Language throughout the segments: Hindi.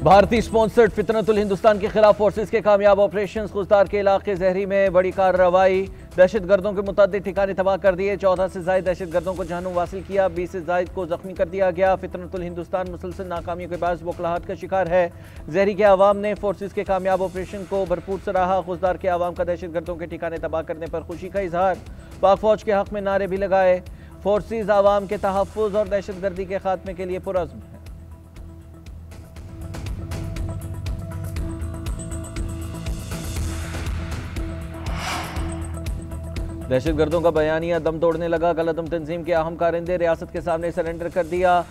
भारतीय स्पॉन्सर्ड फितरतुल हिंदुस्तान के खिलाफ फोर्सेस के कामयाब ऑपरेशन। खुजदार के इलाके जहरी में बड़ी कार्रवाई। दहशतगर्दों के मुतअद्दिद ठिकाने तबाह कर दिए। 14 से जायद दहशतगर्दों को जहन्नुम वासिल किया। 20 से जायद को जख्मी कर दिया गया। फितरतुल हिंदुस्तान मुसलसल नाकामियों के बाद बौखलाहट का शिकार है। जहरी के अवाम ने फोर्सेस के कामयाब ऑपरेशन को भरपूर सराहा। खुजदार के अवाम का दहशतगर्दों के ठिकाने तबाह करने पर खुशी का इजहार। पाक फौज के हक में नारे भी लगाए। फोर्सेस अवाम के तहफ़्फ़ुज़ और दहशतगर्दी के खात्मे के लिए पुरअज़्म है। दहशतगर्दों का बयानिया दम तोड़ने लगा। कलअदम तंजीम के अहम कारिंदे रियासत के सामने सरेंडर कर दिया।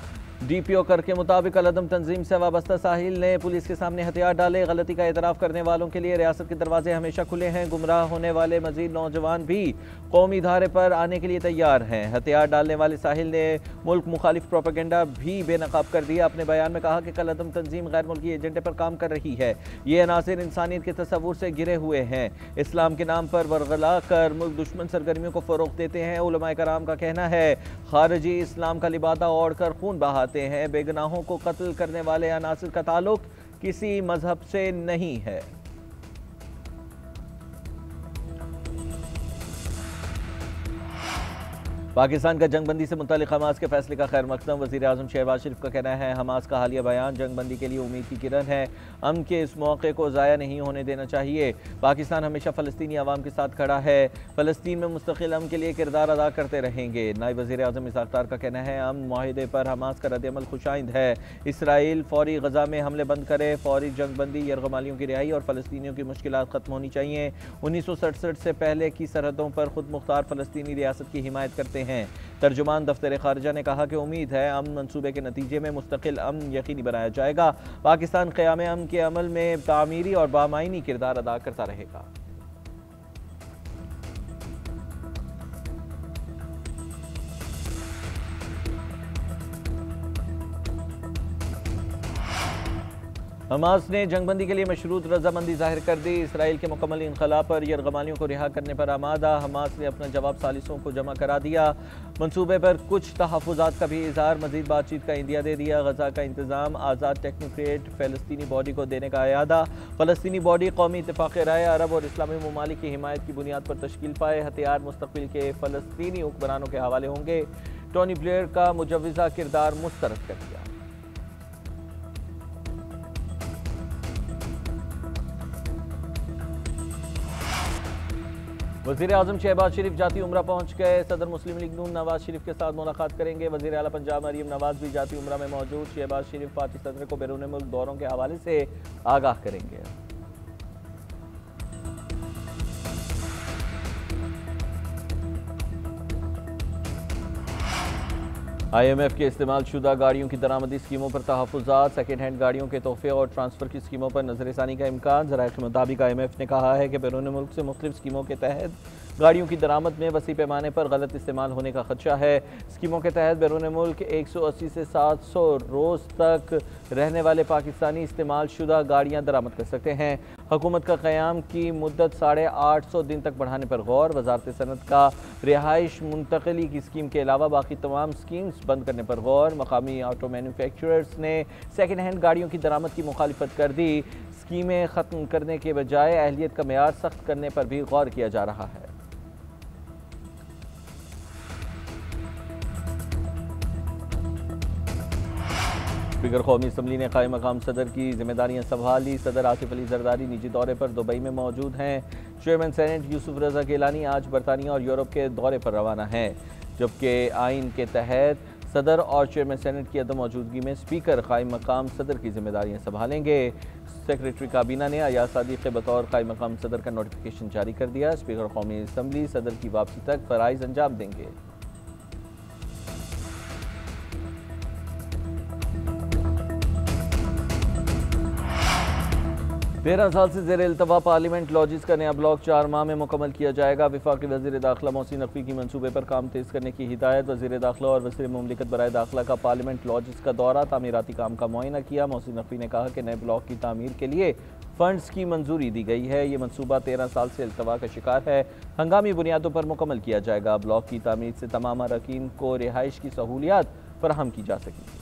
डीपीओ कर के मुताबिक कलअदम तंजीम से वाबस्ता साहिल ने पुलिस के सामने हथियार डाले। गलती का एतराफ़ करने वालों के लिए रियासत के दरवाजे हमेशा खुले हैं। गुमराह होने वाले मजीद नौजवान भी कौमी धारे पर आने के लिए तैयार हैं। हथियार डालने वाले साहिल ने मुल्क मुखालिफ प्रोपेगेंडा भी बेनकाब कर दिया। अपने बयान में कहा कि कलअदम तंजीम गैर मुल्की एजेंडे पर काम कर रही है। ये अनासिर इंसानियत के तसव्वुर से घिरे हुए हैं। इस्लाम के नाम पर वरगला कर मुल्क दुश्मन सरगर्मियों को फ़रोग़ देते हैं। उलमाए कराम का कहना है खारिजी इस्लाम का लिबादा ओढ़ कर खून बहाते हैं। बेगुनाहों को कत्ल करने वाले अनासिर का ताल्लुक किसी मजहब से नहीं है। पाकिस्तान का जंगबंदी से मुतालिक हमास के फैसले का खैर मकदम। वज़ीर आज़म शहबाज शरीफ का कहना है हमास का हालिया बयान जंगबंदी के लिए उम्मीद की किरण है। अमन के इस मौके को ज़ाया नहीं होने देना चाहिए। पाकिस्तान हमेशा फ़लस्तीनी अवाम के साथ खड़ा है। फ़लस्तीन में मुस्तक़िल अमन के लिए किरदार अदा करते रहेंगे। नायब वज़ीर आज़म इसाक़ डार का कहना है अमन मुआहिदे पर हमास का रद्द-ए-अमल खुशाइंद है। इसराइल फौरी गज़ा में हमले बंद करे। फौरी जंगबंदी, यरगमालियों की रिहाई और फ़लस्तीनियों की मुश्किलात ख़त्म होनी चाहिए। 1967 से पहले की सरहदों पर खुद मुख्तार फ़लस्तीनी रियासत की हिमायत करते हैं। तर्जुमान दफ्तर खारजा ने कहा कि उम्मीद है अमन मंसूबे के नतीजे में मुस्तकिल अमन यकीनी बनाया जाएगा। पाकिस्तान क़याम अमन के अमल में तामीरी और बामायनी किरदार अदा करता रहेगा। हमास ने जंगबंदी के लिए मशरूत रजामंदी जाहिर कर दी। इसराइल के मुकम्मल इनखला पर यरगमालियों को रिहा करने पर आमादा। हमास ने अपना जवाब सालिसों को जमा करा दिया। मनसूबे पर कुछ तहफ़्फ़ुज़ात का भी इज़हार। मज़ीद बातचीत का इंदिया दे दिया। गज़ा का इंतज़ाम आज़ाद टेक्नोक्रेट फ़लस्तीनी बॉडी को देने का अयादा। फ़लस्तीनी बॉडी कौमी इत्तेफ़ाक़ राय अरब और इस्लामी ममालिक की हिमायत की बुनियाद पर तश्कील पाए। हथियार मुस्तक़बिल के फ़लस्तीनी हुक्मरानों के हवाले होंगे। टोनी ब्लेयर का मुजव्विज़ा किरदार मुस्तरद कर दिया। वज़ीर आज़म शहबाज शरीफ जाती उम्रा पहुँच गए। सदर मुस्लिम लीग नून नवाज शरीफ के साथ मुलाकात करेंगे। वज़ीर आला पंजाब मरीम नवाज भी जाती उम्रा में मौजूद। शहबाज शरीफ पार्टी सदर को बैरून मुल्क दौरों के हवाले से आगाह करेंगे। IMF के इस्तेमाल शुदा गाड़ियों की दरामदी स्कीमों पर तहफ़्फ़ुज़ात। सेकेंड हैंड गाड़ियों के तोहफे और ट्रांसफ़र की स्कीमों पर नज़रसानी का इम्कान। ज़राए के मुताबिक IMF ने कहा है कि बैरून मुल्क से मुख्तलिफ स्कीमों के तहत गाड़ियों की दरामद में वसी पैमाने पर गलत इस्तेमाल होने का खदशा है। स्कीमों के तहत बैरून मुल्क 180 से 700 रोज़ तक रहने वाले पाकिस्तानी इस्तेमाल शुदा गाड़ियाँ दरामद कर सकते हैं। हुकूमत का क़याम की मुद्दत 850 दिन तक बढ़ाने पर गौर। वज़ारत सनत का रिहाइश मुंतकली की स्कीम के अलावा बाकी तमाम स्कीम्स बंद करने पर गौर। मकामी ऑटो मैन्युफैक्चरर्स ने सेकेंड हैंड गाड़ियों की दरामद की मुखालिफत कर दी। स्कीमें ख़त्म करने के बजाय अहलियत का मेयार सख्त करने पर भी गौर किया जा रहा है। स्पीकर कौमी असम्बली ने कायम मकाम सदर की जिम्मेदारियां संभाली। सदर आसिफ अली जरदारी निजी दौरे पर दुबई में मौजूद हैं। चेयरमैन सेनेट यूसुफ रजा गिलानी आज बरतानिया और यूरोप के दौरे पर रवाना हैं, जबकि आइन के तहत सदर और चेयरमैन सेनेट की अदम मौजूदगी में स्पीकर कायम मकाम सदर की जिम्मेदारियां संभालेंगे। सेक्रेटरी काबीना ने अयाज सादिक के बतौर कायम मकाम सदर का नोटिफिकेशन जारी कर दिया। स्पीकर कौमी असम्बली सदर की वापसी तक फ़राइज़ अंजाम देंगे। 13 साल से ज़ेर इल्तवा पार्लियामेंट लॉजिस का नया ब्लॉक 4 माह में मुकम्मल किया जाएगा। वफाकी वज़ीर दाखिला मोहसिन नकवी की मनसूबे पर काम तेज़ करने की हिदायत। वज़ीर दाखिला और वज़ीर मुमलिकत बराए दाखिला का पार्लियामेंट लॉजिस का दौरा, तामीराती काम का मुआयना किया। मोहसिन नकवी ने कहा कि नए ब्लॉक की तामीर के लिए फंड्स की मंजूरी दी गई है। ये मनसूबा 13 साल से इल्तवा का शिकार है, हंगामी बुनियादों पर मुकम्मल किया जाएगा। ब्लॉक की तामीर से तमाम अरकान को रिहाइश की सहूलियात फराहम की जा सकेंगी।